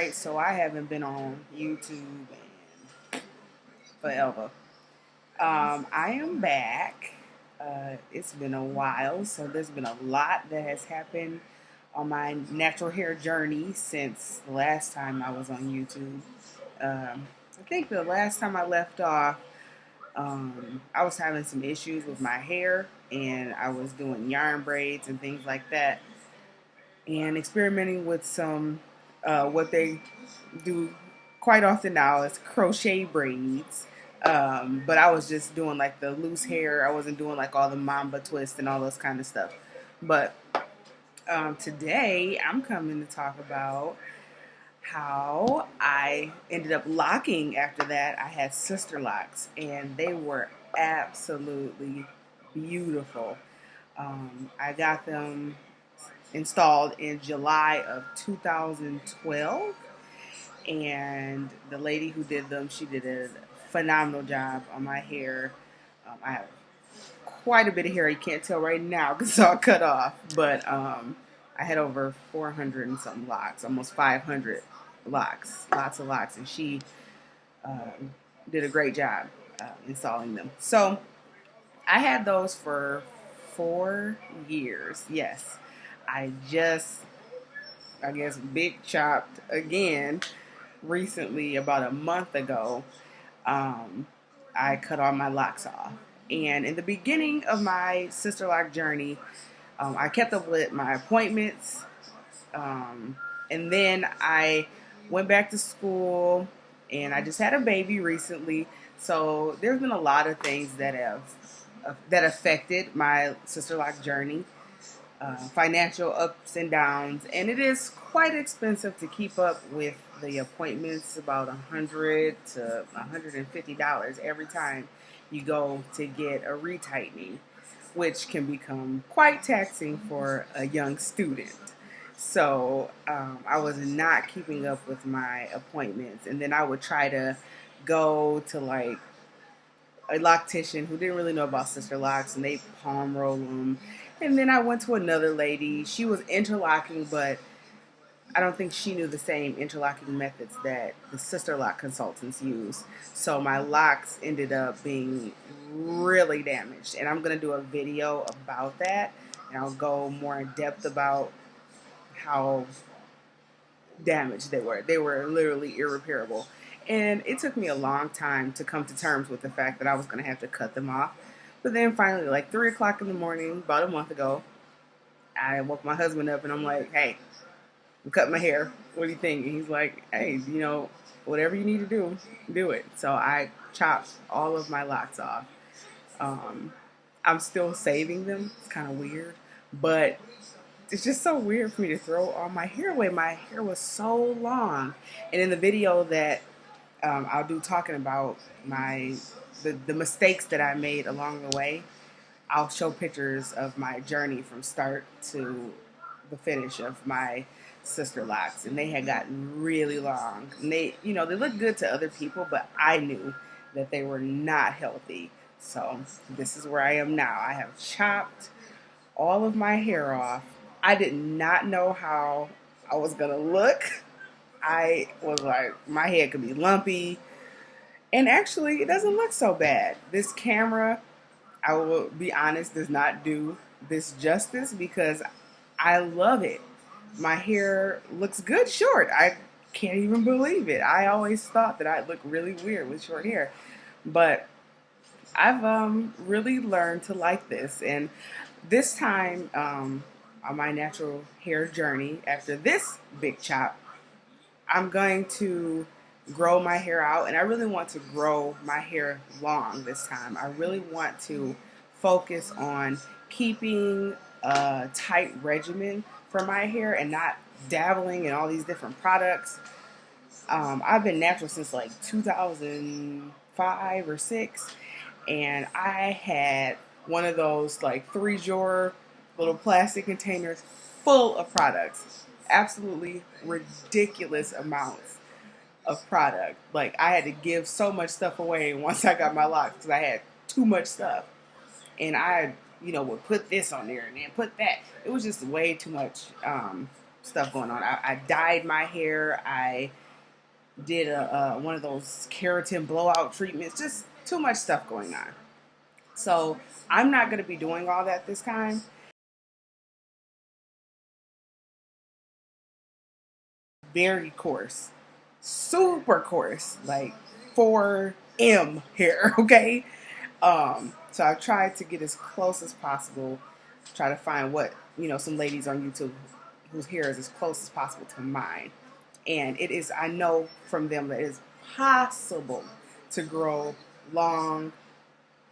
right, so I haven't been on YouTube in forever. I am back. It's been a while, so there's been a lot that has happened on my natural hair journey since the last time I was on YouTube. I think the last time I left off, I was having some issues with my hair, and I was doing yarn braids and things like that, and experimenting with some what they do quite often now is crochet braids. But I was just doing like the loose hair. I wasn't doing like all the mamba twist and all those kind of stuff. But today I'm coming to talk about how I ended up locking after that. I had sister locks, and they were absolutely beautiful. I got them installed in July of 2012, and the lady who did them, she did a phenomenal job on my hair. I have quite a bit of hair. You can't tell right now because it's all cut off, but I had over 400 and something locks, almost 500 locks, lots of locks, and she did a great job installing them. So I had those for 4 years. Yes, I just, I guess, big chopped again recently, about a month ago. I cut all my locks off. And in the beginning of my sister lock journey, I kept up with my appointments. And then I went back to school, and I just had a baby recently. So there's been a lot of things that have that affected my sister lock journey. Financial ups and downs, and it is quite expensive to keep up with the appointments. About $100 to $150 every time you go to get a retightening, which can become quite taxing for a young student. So I was not keeping up with my appointments, and then I would try to go to like a loctician who didn't really know about sister locks, and they palm roll them. And then I went to another lady. She was interlocking, but I don't think she knew the same interlocking methods that the sister lock consultants use. So my locks ended up being really damaged. And I'm going to do a video about that. And I'll go more in depth about how damaged they were. They were literally irreparable. And it took me a long time to come to terms with the fact that I was going to have to cut them off. But then finally, like 3 o'clock in the morning, about a month ago, I woke my husband up and I'm like, hey, I'm cutting my hair. What do you think? And he's like, hey, whatever you need to do, do it. So I chopped all of my locks off. I'm still saving them. It's kind of weird. But it's just so weird for me to throw all my hair away. My hair was so long. And in the video that I'll do talking about the mistakes that I made along the way, I'll show pictures of my journey from start to the finish of my sister locks, and they had gotten really long. And they look good to other people, but I knew that they were not healthy. So this is where I am now. I have chopped all of my hair off. I did not know how I was gonna look. I was like, my head could be lumpy. And actually, it doesn't look so bad. This camera, I will be honest, does not do this justice because I love it. My hair looks good short. I can't even believe it. I always thought that I'd look really weird with short hair. But I've really learned to like this. And this time, on my natural hair journey, after this big chop, I'm going to grow my hair out, and I really want to grow my hair long this time. I really want to focus on keeping a tight regimen for my hair and not dabbling in all these different products. I've been natural since like 2005 or 6, and I had one of those like 3-drawer little plastic containers full of products. Absolutely ridiculous amounts of product. Like, I had to give so much stuff away once I got my locks because I had too much stuff. And I, would put this on there and then put that. It was just way too much stuff going on. I dyed my hair. I did one of those keratin blowout treatments. Just too much stuff going on. So I'm not going to be doing all that this time. Very coarse, super coarse, like 4M hair. Okay. So I've tried to get as close as possible. Try to find what some ladies on YouTube whose hair is as close as possible to mine. And it is, I know from them that it is possible to grow long,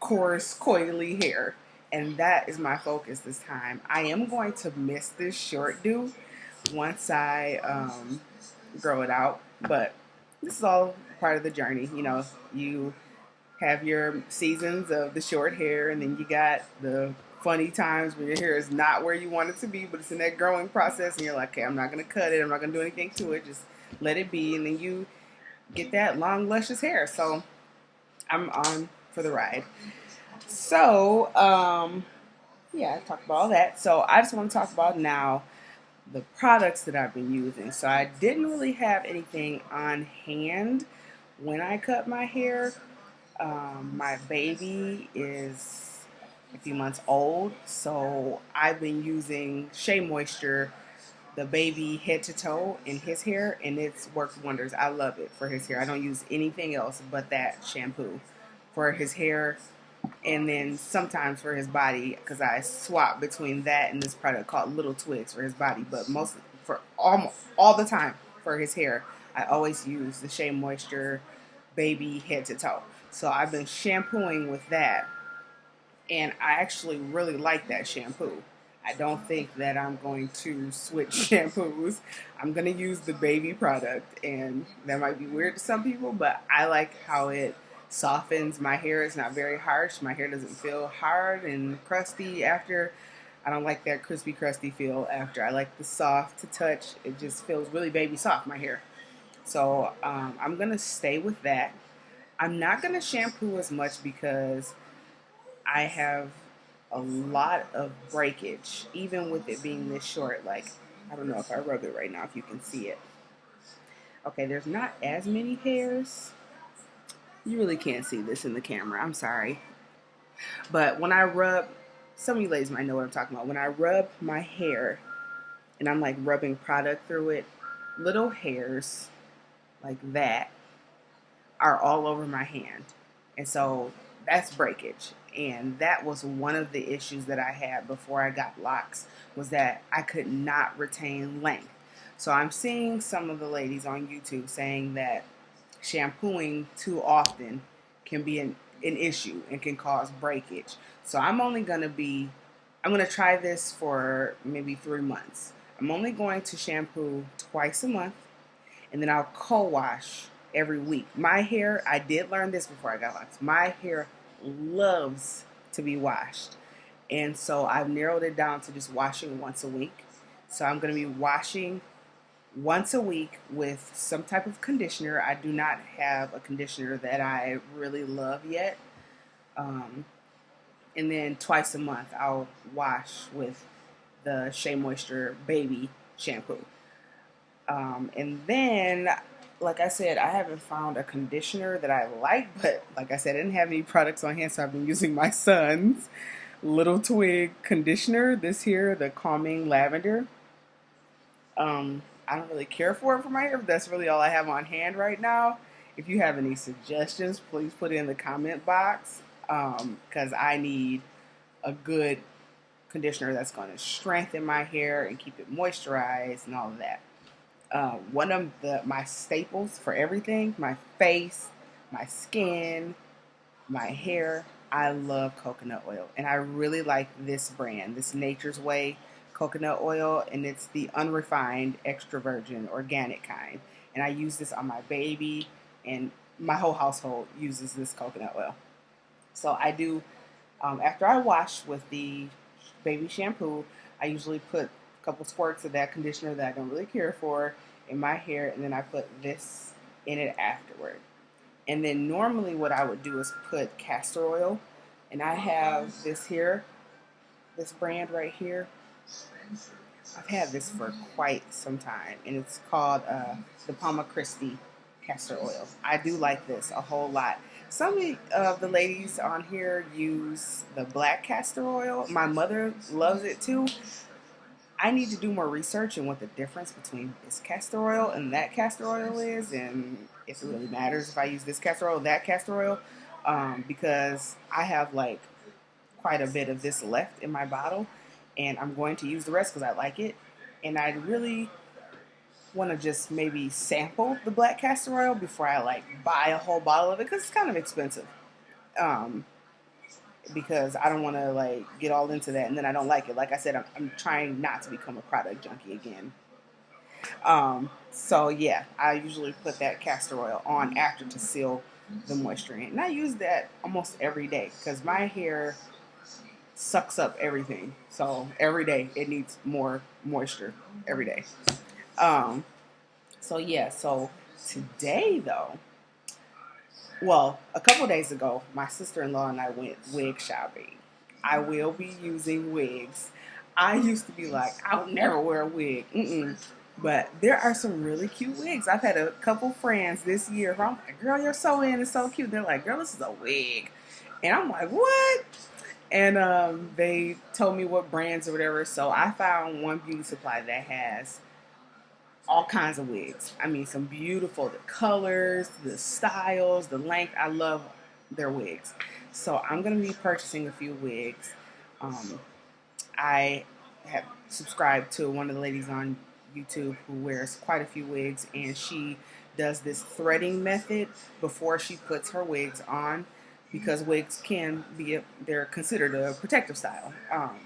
coarse, coily hair. And that is my focus this time. I am going to miss this short do once I grow it out. But this is all part of the journey. You have your seasons of the short hair, and then you got the funny times when your hair is not where you want it to be, but it's in that growing process, and you're like, okay, I'm not going to cut it. I'm not going to do anything to it. Just let it be, and then you get that long, luscious hair. So I'm on for the ride. So, yeah, I talked about all that. So I just want to talk about now the products that I've been using. So I didn't really have anything on hand when I cut my hair. My baby is a few months old, so I've been using Shea Moisture, the baby head to toe in his hair, and it's worked wonders. I love it for his hair. I don't use anything else but that shampoo for his hair, and then sometimes for his body, because I swap between that and this product called Little Twigs for his body, but most for almost all the time for his hair, I always use the Shea Moisture baby head to toe. So I've been shampooing with that, and I actually really like that shampoo. I don't think that I'm going to switch shampoos. I'm going to use the baby product, and that might be weird to some people, but I like how it softens my hair. It's not very harsh. My hair doesn't feel hard and crusty after. I don't like that crispy, crusty feel after. I like the soft to touch. It just feels really baby soft, my hair. So I'm going to stay with that. I'm not going to shampoo as much because I have a lot of breakage, even with it being this short. Like, I don't know if I rub it right now, if you can see it. Okay, there's not as many hairs. You really can't see this in the camera. I'm sorry. But when I rub, some of you ladies might know what I'm talking about. When I rub my hair and I'm like rubbing product through it, little hairs like that are all over my hand. And so that's breakage. And that was one of the issues that I had before I got locks, was that I could not retain length. So I'm seeing some of the ladies on YouTube saying that shampooing too often can be an issue and can cause breakage. So I'm going to try this for maybe 3 months. I'm only going to shampoo twice a month, and then I'll co-wash every week. My hair, I did learn this before I got locks. My hair loves to be washed. And so I've narrowed it down to just washing once a week. So I'm going to be washing once a week with some type of conditioner. I do not have a conditioner that I really love yet. And then twice a month I'll wash with the Shea Moisture Baby shampoo. And then, like I said, I haven't found a conditioner that I like, but like I said, I didn't have any products on hand, so I've been using my son's Little Twig conditioner. This here, the Calming Lavender. I don't really care for it for my hair, but that's really all I have on hand right now. If you have any suggestions, please put it in the comment box, because I need a good conditioner that's going to strengthen my hair and keep it moisturized and all of that. One of my staples for everything, my face, my skin, my hair, I love coconut oil. And I really like this brand, this Nature's Way coconut oil, and it's the unrefined, extra virgin, organic kind. And I use this on my baby, and my whole household uses this coconut oil. So I do, after I wash with the baby shampoo, I usually put a couple squirts of that conditioner that I don't really care for in my hair, and then I put this in it afterward. And then normally what I would do is put castor oil, and I have this here, this brand right here. I've had this for quite some time, and it's called the Palma Christie castor oil. I do like this a whole lot. Some of the ladies on here use the black castor oil. My mother loves it too. I need to do more research on what the difference between this castor oil and that castor oil is, and if it really matters if I use this castor oil or that castor oil, because I have like quite a bit of this left in my bottle, and I'm going to use the rest because I like it, and I really want to just maybe sample the black castor oil before I like buy a whole bottle of it because it's kind of expensive. Um, because I don't want to like get all into that and then I don't like it. Like I said, I'm trying not to become a product junkie again. So yeah, I usually put that castor oil on after to seal the moisture in, and I use that almost every day because my hair sucks up everything. So every day it needs more moisture every day. Um, so yeah, so today though, well, a couple days ago, my sister-in-law and I went wig shopping. I will be using wigs. I used to be like, I'll never wear a wig. Mm-mm. But there are some really cute wigs. I've had a couple friends this year who I'm like, girl, you're so in, it's so cute. They're like, girl, this is a wig. And I'm like, what? And they told me what brands or whatever. So I found one beauty supply that has all kinds of wigs. I mean, some beautiful, the colors, the styles, the length. I love their wigs. So I'm going to be purchasing a few wigs. Um, I have subscribed to one of the ladies on YouTube who wears quite a few wigs, and she does this threading method before she puts her wigs on because wigs can be they're considered a protective style.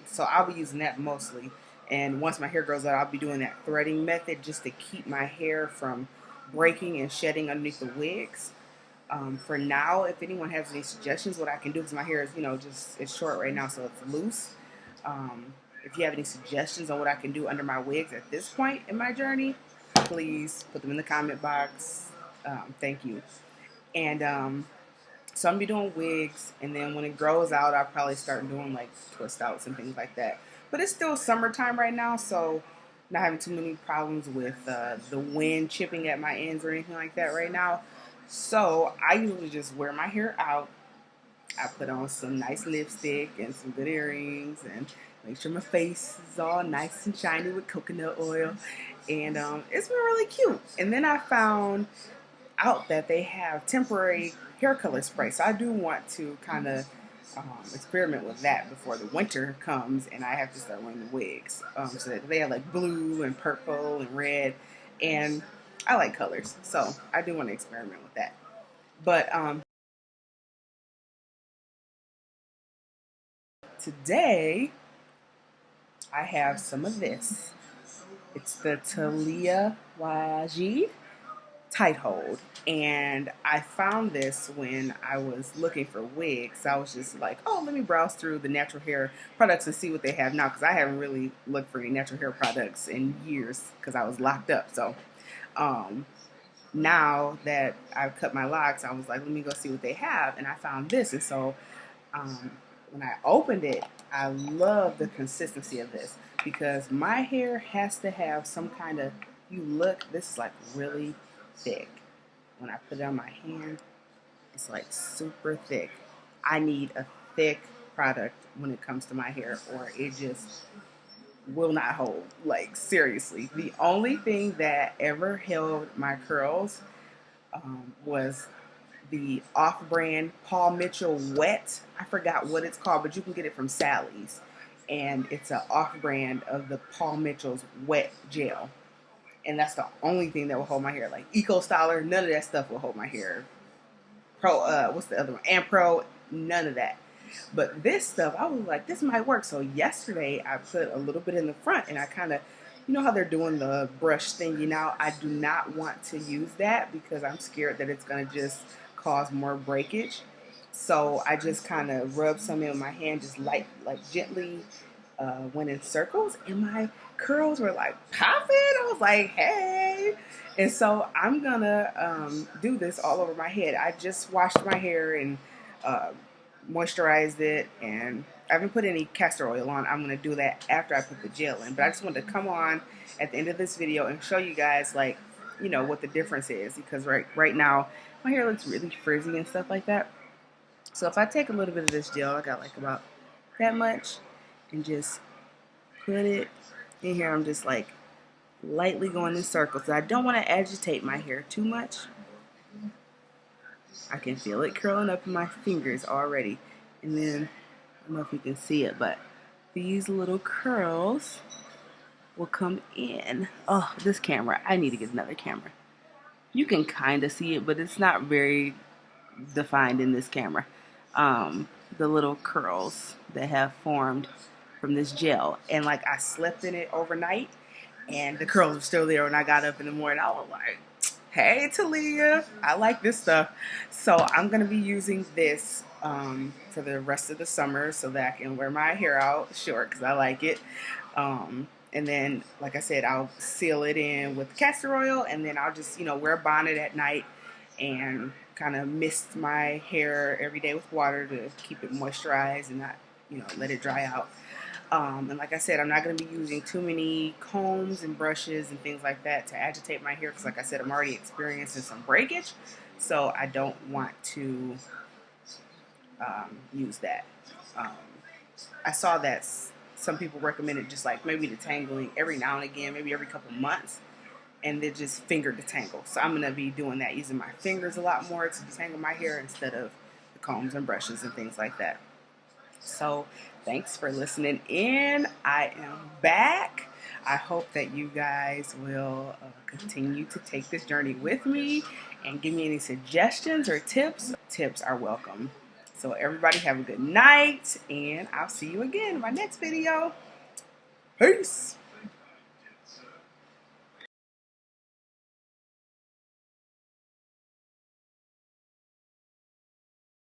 So I'll be using that mostly. And once my hair grows out, I'll be doing that threading method just to keep my hair from breaking and shedding underneath the wigs. For now, if anyone has any suggestions, what I can do because my hair is, just it's short right now, so it's loose. If you have any suggestions on what I can do under my wigs at this point in my journey, please put them in the comment box. Thank you. And so I'm gonna be doing wigs, and then when it grows out, I'll probably start doing like twist outs and things like that. But it's still summertime right now, so not having too many problems with the wind chipping at my ends or anything like that right now. So I usually just wear my hair out. I put on some nice lipstick and some good earrings, and make sure my face is all nice and shiny with coconut oil. And it's been really cute. And then I found out that they have temporary hair color spray. So I do want to kind of experiment with that before the winter comes and I have to start wearing the wigs. So that they have like blue and purple and red, and I like colors, so I do want to experiment with that. But today I have some of this. It's the Taliah Waajid tight hold, and I found this when I was looking for wigs. I was just like, oh, let me browse through the natural hair products and see what they have now, because I haven't really looked for any natural hair products in years because I was locked up. So um, now that I've cut my locks, I was like, let me go see what they have, and I found this. And so um, when I opened it, I love the consistency of this because my hair has to have some kind of, you look, this is like really thick. When I put it on my hand, it's like super thick. I need a thick product when it comes to my hair, or it just will not hold. Like, seriously. The only thing that ever held my curls was the off-brand Paul Mitchell Wet. I forgot what it's called, but you can get it from Sally's. And it's an off-brand of the Paul Mitchell's Wet Gel. And that's the only thing that will hold my hair. Like Eco Styler, none of that stuff will hold my hair. What's the other one? Ampro, none of that. But this stuff, I was like, this might work. So yesterday, I put a little bit in the front, and I kind of, you know how they're doing the brush thingy now? I do not want to use that because I'm scared that it's going to just cause more breakage. So I just kind of rubbed some in my hand, just like gently went in circles, and my curls were like popping. I was like, hey. And so I'm gonna do this all over my head. I just washed my hair and uh, moisturized it, and I haven't put any castor oil on. I'm going to do that after I put the gel in. But I just wanted to come on at the end of this video and show you guys, like, you know, what the difference is. Because right now, my hair looks really frizzy and stuff like that. So if I take a little bit of this gel, I got like about that much, and just put it in here. I'm just like lightly going in circles. I don't want to agitate my hair too much. I can feel it curling up in my fingers already. And then, I don't know if you can see it, but these little curls will come in. Oh, this camera. I need to get another camera. You can kind of see it, but it's not very defined in this camera. The little curls that have formed from this gel. And like, I slept in it overnight, and the curls were still there when I got up in the morning. I was like, hey, Taliah, I like this stuff. So I'm going to be using this for the rest of the summer so that I can wear my hair out short because I like it. And then, like I said, I'll seal it in with castor oil, and then I'll just, you know, wear a bonnet at night and kind of mist my hair every day with water to keep it moisturized and not, you know, let it dry out. And like I said, I'm not going to be using too many combs and brushes and things like that to agitate my hair because, like I said, I'm already experiencing some breakage, so I don't want to use that. I saw that some people recommended just like maybe detangling every now and again, maybe every couple months, and then just finger detangle. So I'm going to be doing that, using my fingers a lot more to detangle my hair instead of the combs and brushes and things like that. So thanks for listening in. I am back. I hope that you guys will continue to take this journey with me and give me any suggestions or tips. Tips are welcome. So everybody have a good night, and I'll see you again in my next video. Peace.